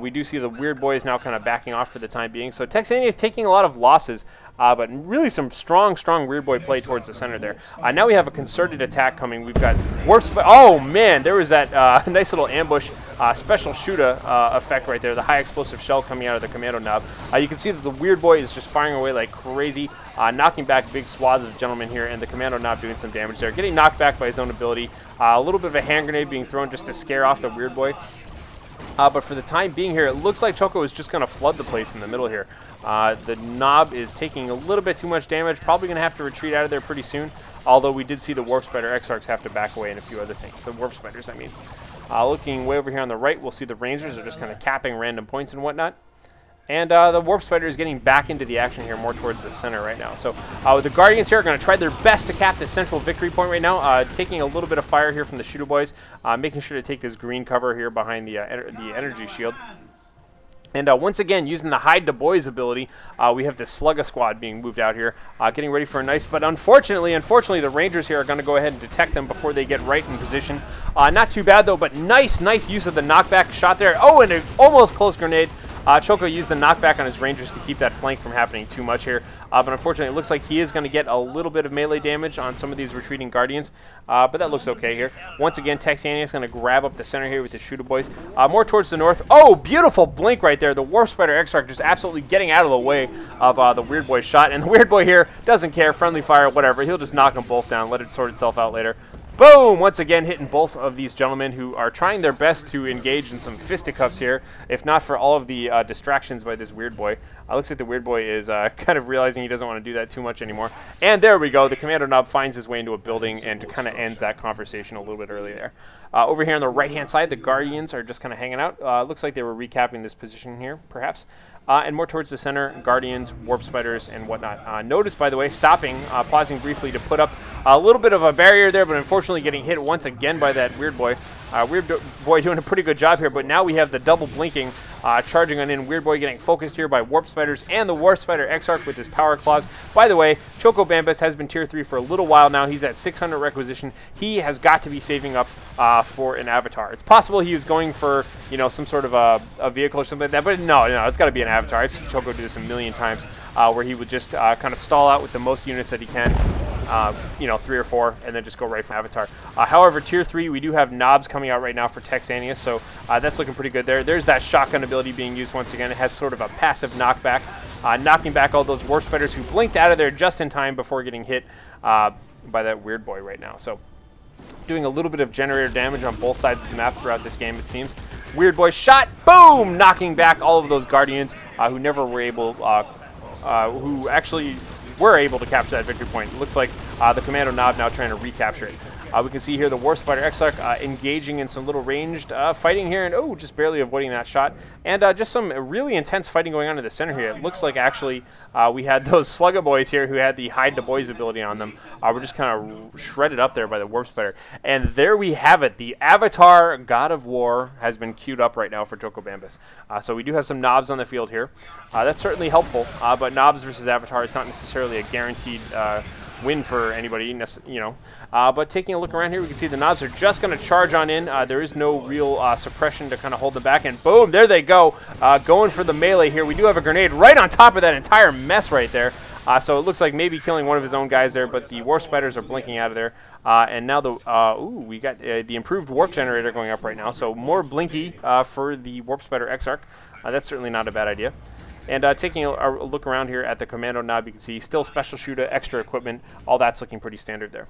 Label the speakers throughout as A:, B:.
A: We do see the Weird Boy is now kind of backing off for the time being. So Texaneous taking a lot of losses, but really some strong Weird Boy play towards the center there. Now we have a concerted attack coming. We've got Warp Spider. Oh, man, there was that nice little ambush special shooter effect right there, the high explosive shell coming out of the commando knob. You can see that the Weird Boy is just firing away like crazy, knocking back big swaths of gentlemen here, and the commando knob doing some damage there. Getting knocked back by his own ability. A little bit of a hand grenade being thrown just to scare off the Weird Boy. But for the time being here, it looks like Choko is just going to flood the place in the middle here. The knob is taking a little bit too much damage, probably going to have to retreat out of there pretty soon, although we did see the Warp Spider Exarchs have to back away and a few other things. The Warp Spiders, I mean. Looking way over here on the right, we'll see the Rangers are just kind of capping random points and whatnot. And the Warp Spider is getting back into the action here, more towards the center right now. So the Guardians here are going to try their best to cap this central victory point right now, taking a little bit of fire here from the Shooter Boys, making sure to take this green cover here behind the energy shield. And once again, using the Hide the Boys ability, we have the Slugga Squad being moved out here, getting ready for a nice, but unfortunately, the Rangers here are going to go ahead and detect them before they get right in position. Not too bad, though, but nice use of the knockback shot there. Oh, and an almost close grenade. Choko used the knockback on his Rangers to keep that flank from happening too much here. But unfortunately, it looks like he is going to get a little bit of melee damage on some of these retreating Guardians. But that looks okay here. Once again, Texaneous is going to grab up the center here with the Shooter Boys. More towards the north. Oh, beautiful blink right there. The Warp Spider Exarch just absolutely getting out of the way of the Weird Boy shot. And the Weird Boy here doesn't care. Friendly fire, whatever. He'll just knock them both down, let it sort itself out later. Boom! Once again, hitting both of these gentlemen who are trying their best to engage in some fisticuffs here, if not for all of the distractions by this Weird Boy. Looks like the Weird Boy is kind of realizing he doesn't want to do that too much anymore. And there we go. The commando knob finds his way into a building and kind of ends that conversation a little bit early there. Over here on the right-hand side, the Guardians are just kind of hanging out. Looks like they were recapping this position here, perhaps. And more towards the center, Guardians, Warp Spiders, and whatnot. Notice, by the way, stopping, pausing briefly to put up a little bit of a barrier there, but unfortunately getting hit once again by that Weird Boy. Weird Boy doing a pretty good job here, but now we have the double blinking charging on in. Weird Boy getting focused here by Warp Spiders and the Warp Spider Exarch with his power claws. By the way, Choko Bambus has been tier 3 for a little while now. He's at 600 requisition. He has got to be saving up for an avatar. It's possible he was going for, you know, some sort of a vehicle or something like that, but no, it's got to be an avatar. I've seen Choko do this a million times, where he would just kind of stall out with the most units that he can. 3 or 4, and then just go right for Avatar. However, tier 3, we do have knobs coming out right now for Texaneous, so that's looking pretty good there. There's that shotgun ability being used once again. It has sort of a passive knockback, knocking back all those Warp Spiders who blinked out of there just in time before getting hit by that Weird Boy right now. So doing a little bit of generator damage on both sides of the map throughout this game, it seems. Weird Boy shot, boom, knocking back all of those Guardians who never were able, who actually were able to capture that victory point. It looks like the commando knob now trying to recapture it. We can see here the Warp Spider Exarch engaging in some little ranged fighting here, and just barely avoiding that shot. And just some really intense fighting going on in the center here. It looks like actually we had those Slugga Boys here who had the Hide the Boys ability on them. We're just kind of shredded up there by the Warp Spider. And there we have it. The Avatar God of War has been queued up right now for Choko Bambus. So we do have some knobs on the field here. That's certainly helpful, but knobs versus Avatar is not necessarily a guaranteed win for anybody, but taking a look around here, we can see the knobs are just going to charge on in. There is no real suppression to kind of hold them back, and boom, there they go, going for the melee here. We do have a grenade right on top of that entire mess right there. So it looks like maybe killing one of his own guys there, but the Warp Spiders are blinking out of there. And now we got the improved warp generator going up right now, so more blinky for the Warp Spider Exarch. That's certainly not a bad idea. And taking a look around here at the commando knob, you can see still special shooter, extra equipment, all that's looking pretty standard there.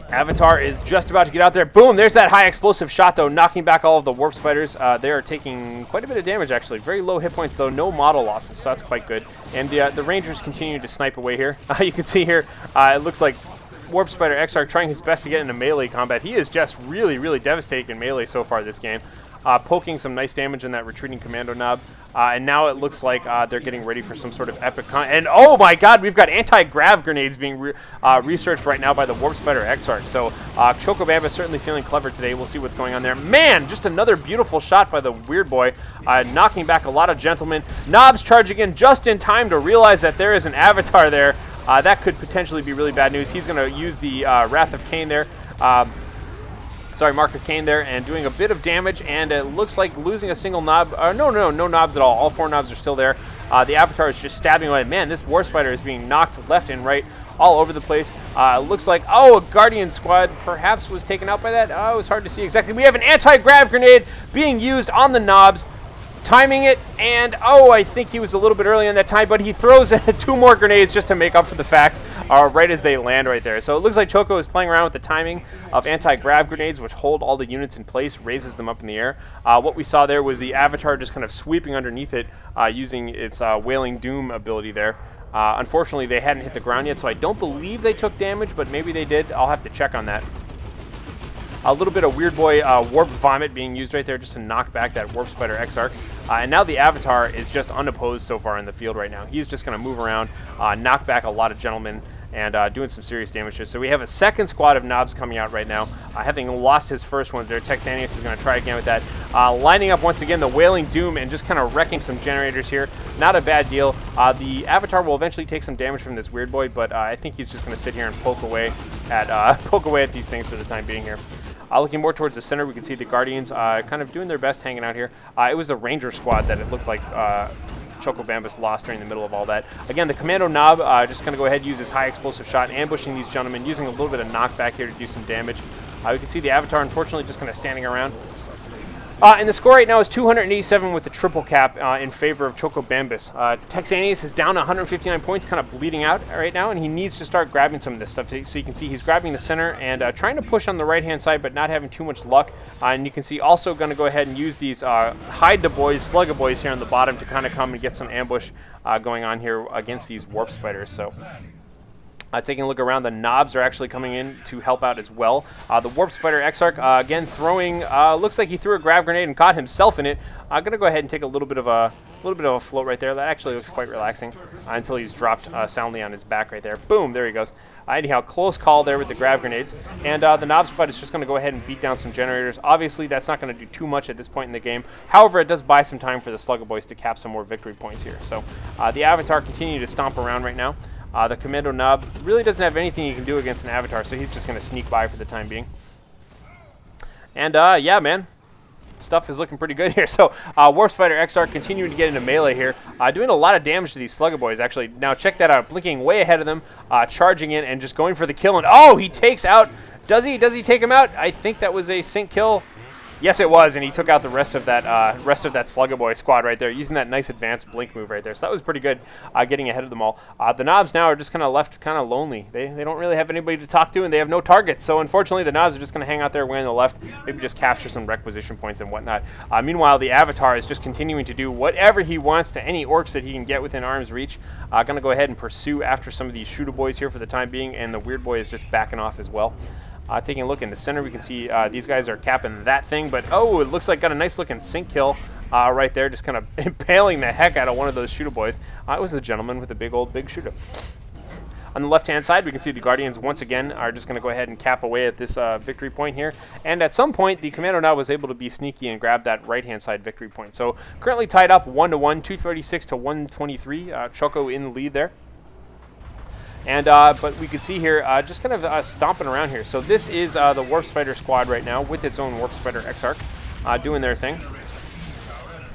A: Avatar is just about to get out there. Boom, there's that high explosive shot, though, knocking back all of the Warp Spiders. They are taking quite a bit of damage, actually. Very low hit points, though, no model losses, so that's quite good. And the Rangers continue to snipe away here. You can see here, it looks like Warp Spider Exarch trying his best to get into melee combat. He is just really, really devastating in melee so far this game. Poking some nice damage in that retreating commando knob. And now it looks like they're getting ready for some sort of epic and oh my god, we've got anti-grav grenades being researched right now by the Warp Spider Exarch. So Choko Bambus certainly feeling clever today. We'll see what's going on there. Man, just another beautiful shot by the Weird Boy, knocking back a lot of gentlemen. Knobs charging in just in time to realize that there is an Avatar there. That could potentially be really bad news. He's going to use the Wrath of Cain there. Sorry, Mark of Cain there, and doing a bit of damage, and it looks like losing a single knob. No knobs at all. All 4 knobs are still there. The Avatar is just stabbing away. Man, this War Spider is being knocked left and right all over the place. Looks like, oh, a Guardian squad perhaps was taken out by that. Oh, it was hard to see exactly. We have an anti-grav grenade being used on the knobs, timing it, and oh, I think he was a little bit early on that time, but he throws 2 more grenades just to make up for the fact right as they land right there. So it looks like Choko is playing around with the timing of anti-grav grenades, which hold all the units in place, raises them up in the air. What we saw there was the Avatar just kind of sweeping underneath it using its Wailing Doom ability there. Unfortunately, they hadn't hit the ground yet, so I don't believe they took damage, but maybe they did. I'll have to check on that. A little bit of Weird Boy Warp Vomit being used right there just to knock back that Warp Spider Exarch. And now the Avatar is just unopposed so far in the field right now. He's just going to move around, knock back a lot of gentlemen, and doing some serious damage here. So we have a second squad of knobs coming out right now. Having lost his first ones there, Texaneous is going to try again with that. Lining up once again the Wailing Doom and just kind of wrecking some generators here. Not a bad deal. The Avatar will eventually take some damage from this Weird Boy, but I think he's just going to sit here and poke away at these things for the time being here. Looking more towards the center, we can see the Guardians kind of doing their best hanging out here. It was the Ranger squad that it looked like Choko Bambus lost during the middle of all that. Again, the Commando Knob just going to go ahead and use his high explosive shot, ambushing these gentlemen, using a little bit of knockback here to do some damage. We can see the Avatar, unfortunately, just kind of standing around. And the score right now is 287 with the triple cap in favor of Choko Bambus. Texaneous is down 159 points, kind of bleeding out right now, and he needs to start grabbing some of this stuff. So you can see he's grabbing the center and trying to push on the right-hand side, but not having too much luck. And you can see also going to go ahead and use these Hide the Boys, Slugga Boys here on the bottom to kind of come and get some ambush going on here against these Warp Spiders. So taking a look around, the knobs are actually coming in to help out as well. The Warp Spider Exarch, again, throwing, looks like he threw a grav grenade and caught himself in it. I'm going to go ahead and take a little bit of a float right there. That actually looks quite relaxing until he's dropped soundly on his back right there. Boom, there he goes. Anyhow, close call there with the grav grenades. And the knob squad is just going to go ahead and beat down some generators. Obviously, that's not going to do too much at this point in the game. However, it does buy some time for the Slugga Boys to cap some more victory points here. So the Avatar continue to stomp around right now. The Commando Knob really doesn't have anything he can do against an Avatar, so he's just going to sneak by for the time being. And yeah, man, stuff is looking pretty good here. So Warp Spider Exarch continuing to get into melee here, doing a lot of damage to these Slugga Boys, actually. Now check that out, blinking way ahead of them, charging in and just going for the kill. And oh, he takes out, does he take him out? I think that was a sync kill. Yes, it was, and he took out the rest of that Slugga Boy squad right there, using that nice advanced blink move right there. So that was pretty good, getting ahead of them all. The knobs now are just kind of left kind of lonely. They don't really have anybody to talk to, and they have no targets. So unfortunately, the knobs are just going to hang out there way on the left, maybe just capture some requisition points and whatnot. Meanwhile, the Avatar is just continuing to do whatever he wants to any orcs that he can get within arm's reach. Going to go ahead and pursue after some of these Shooter Boys here for the time being, and the Weird Boy is just backing off as well. Taking a look in the center, we can see these guys are capping that thing, but oh, it looks like got a nice looking sync kill right there, just kind of impaling the heck out of one of those Shooter Boys. It was a gentleman with a big shooter. On the left-hand side, we can see the Guardians once again are just going to go ahead and cap away at this victory point here. And at some point, the Commando now was able to be sneaky and grab that right-hand side victory point. So currently tied up 1-1, 236 to 123. Choko in the lead there. And but we can see here just kind of stomping around here. So this is the Warp Spider squad right now with its own Warp Spider Exarch doing their thing,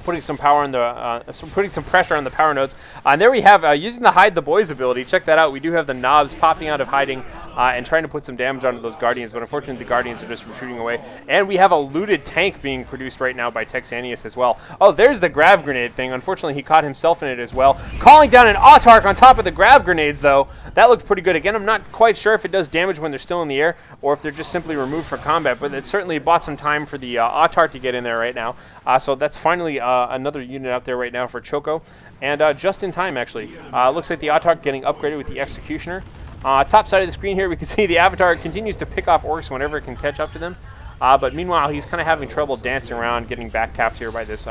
A: putting some power on the putting some pressure on the power nodes. And there we have using the Hide the Boys ability. Check that out. We do have the knobs popping out of hiding and trying to put some damage onto those Guardians, but unfortunately the Guardians are just retreating away. And we have a looted tank being produced right now by Texaneous as well. Oh, there's the grav grenade thing. Unfortunately, he caught himself in it as well. Calling down an Autarch on top of the grav grenades, though. That looked pretty good. Again, I'm not quite sure if it does damage when they're still in the air or if they're just simply removed for combat, but it certainly bought some time for the Autarch to get in there right now. So that's finally another unit out there right now for Choko. And just in time, actually. Looks like the Autarch getting upgraded with the Executioner. Top side of the screen here, we can see the Avatar continues to pick off orcs whenever it can catch up to them. But meanwhile, he's kind of having trouble dancing around, getting back capped here by this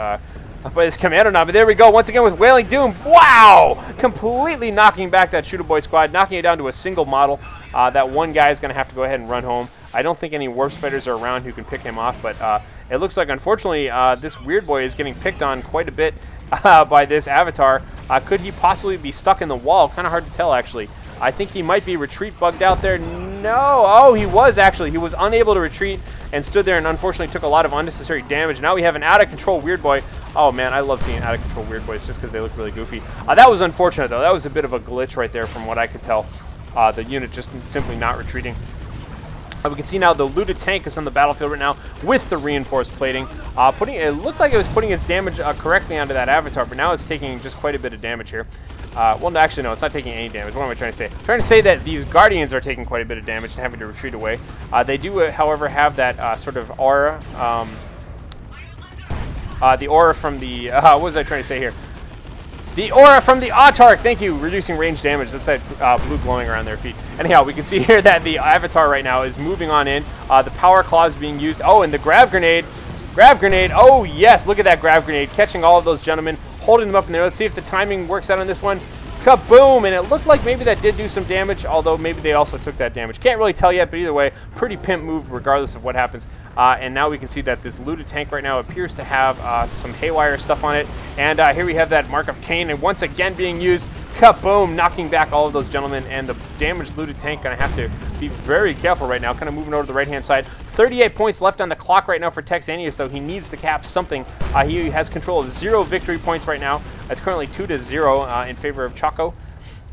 A: Commando Knob. But there we go, once again with Wailing Doom. Wow! Completely knocking back that Shooter Boy squad, knocking it down to a single model. That one guy is going to have to go ahead and run home. I don't think any Warp Spiders are around who can pick him off, but it looks like, unfortunately, this Weird Boy is getting picked on quite a bit by this Avatar. Could he possibly be stuck in the wall? Kind of hard to tell, actually. I think he might be retreat bugged out there. no. Oh, he was actually. He was unable to retreat and stood there and unfortunately took a lot of unnecessary damage. Now we have an out-of-control Weird Boy. Oh, man, I love seeing out-of-control Weird Boys just because they look really goofy. That was unfortunate, though. That was a bit of a glitch right there from what I could tell. The unit just simply not retreating. We can see now the looted tank is on the battlefield right now with the reinforced plating. It looked like it was putting its damage correctly onto that avatar, but now it's taking just quite a bit of damage here. Well, no, actually, no, it's not taking any damage. What am I trying to say? I'm trying to say that these Guardians are taking quite a bit of damage and having to retreat away. They do, however, have that sort of aura. The aura from the... what was I trying to say here? The aura from the Autarch, thank you, reducing range damage. That's that blue glowing around their feet. Anyhow, we can see here that the avatar right now is moving on in. The power claw is being used. Oh, and the grab grenade. Grab grenade. Oh, yes, look at that grab grenade. Catching all of those gentlemen, holding them up in there. Let's see if the timing works out on this one. Kaboom! And it looked like maybe that did do some damage, although maybe they also took that damage. Can't really tell yet, but either way, pretty pimp move regardless of what happens. And now we can see that this looted tank right now appears to have some haywire stuff on it. And here we have that Mark of Cain, and once again being used. Kaboom! Knocking back all of those gentlemen, and the damaged looted tank going to have to be very careful right now. Kind of moving over to the right-hand side. 38 points left on the clock right now for Texaneous, though he needs to cap something. He has control of 0 victory points right now. It's currently 2-0 in favor of Choko.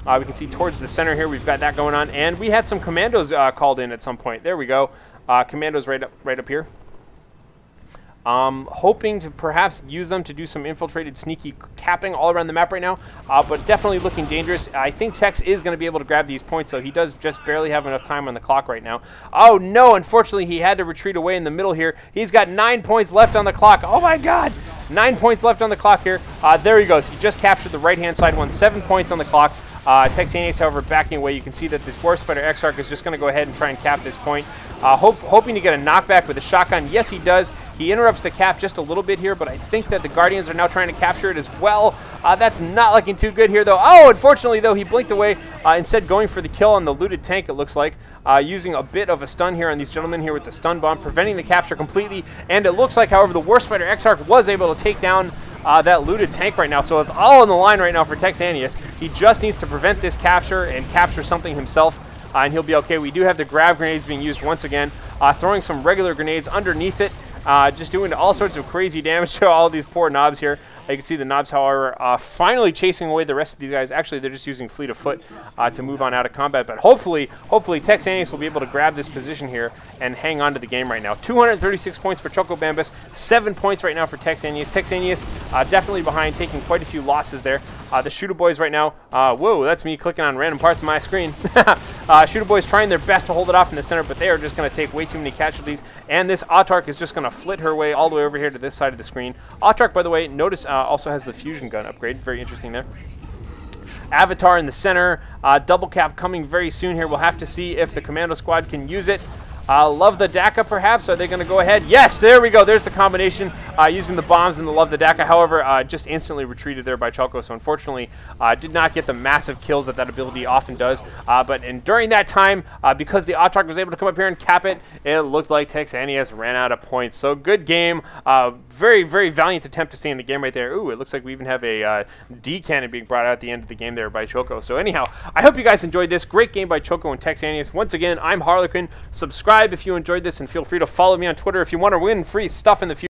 A: We can see towards the center here, we've got that going on. And we had some commandos called in at some point. There we go. Commandos right up here. Hoping to perhaps use them to do some infiltrated sneaky capping all around the map right now, but definitely looking dangerous. I think Tex is going to be able to grab these points, so he does just barely have enough time on the clock right now. Oh no, unfortunately he had to retreat away in the middle here. He's got 9 points left on the clock. Oh my god, 9 points left on the clock here. There he goes. He just captured the right-hand side one. 7 points on the clock. Texaneous, however, backing away. You can see that this Warspider Exarch is just going to go ahead and try and cap this point. Hoping to get a knockback with a shotgun. Yes, he does. He interrupts the cap just a little bit here, but I think that the Guardians are now trying to capture it as well. That's not looking too good here, though. Oh, unfortunately, though, he blinked away, instead going for the kill on the looted tank, it looks like. Using a bit of a stun here on these gentlemen here with the stun bomb, preventing the capture completely. And it looks like, however, the Warspider Exarch was able to take down that looted tank right now. So it's all on the line right now for Texaneous. He just needs to prevent this capture and capture something himself, and he'll be okay. We do have the grab grenades being used once again, throwing some regular grenades underneath it, just doing all sorts of crazy damage to all these poor knobs here. You can see the knobs, however, finally chasing away the rest of these guys. Actually, they're just using fleet of foot to move on out of combat. But hopefully Texaneous will be able to grab this position here and hang on to the game right now. 236 points for Choko Bambus, 7 points right now for Texaneous. Texaneous definitely behind, taking quite a few losses there. The Shooter Boys right now, whoa, that's me clicking on random parts of my screen. Shooter Boys trying their best to hold it off in the center, but they are just going to take way too many casualties. And this Autarch is just going to flit her way all the way over here to this side of the screen. Autarch, by the way, notice also has the fusion gun upgrade. Very interesting there. Avatar in the center. Double cap coming very soon here. We'll have to see if the Commando Squad can use it. Love the DACA, perhaps. Are they going to go ahead? Yes, there we go. There's the combination using the bombs and the Love the DACA. However, just instantly retreated there by Choko. So unfortunately, did not get the massive kills that ability often does. But during that time, because the Autarch was able to come up here and cap it, it looked like Texaneous ran out of points. So good game. Very, very valiant attempt to stay in the game right there. Ooh, it looks like we even have a D cannon being brought out at the end of the game there by Choko. So anyhow, I hope you guys enjoyed this. Great game by Choko and Texaneous. Once again, I'm Harlequin. Subscribe if you enjoyed this, and feel free to follow me on Twitter if you want to win free stuff in the future.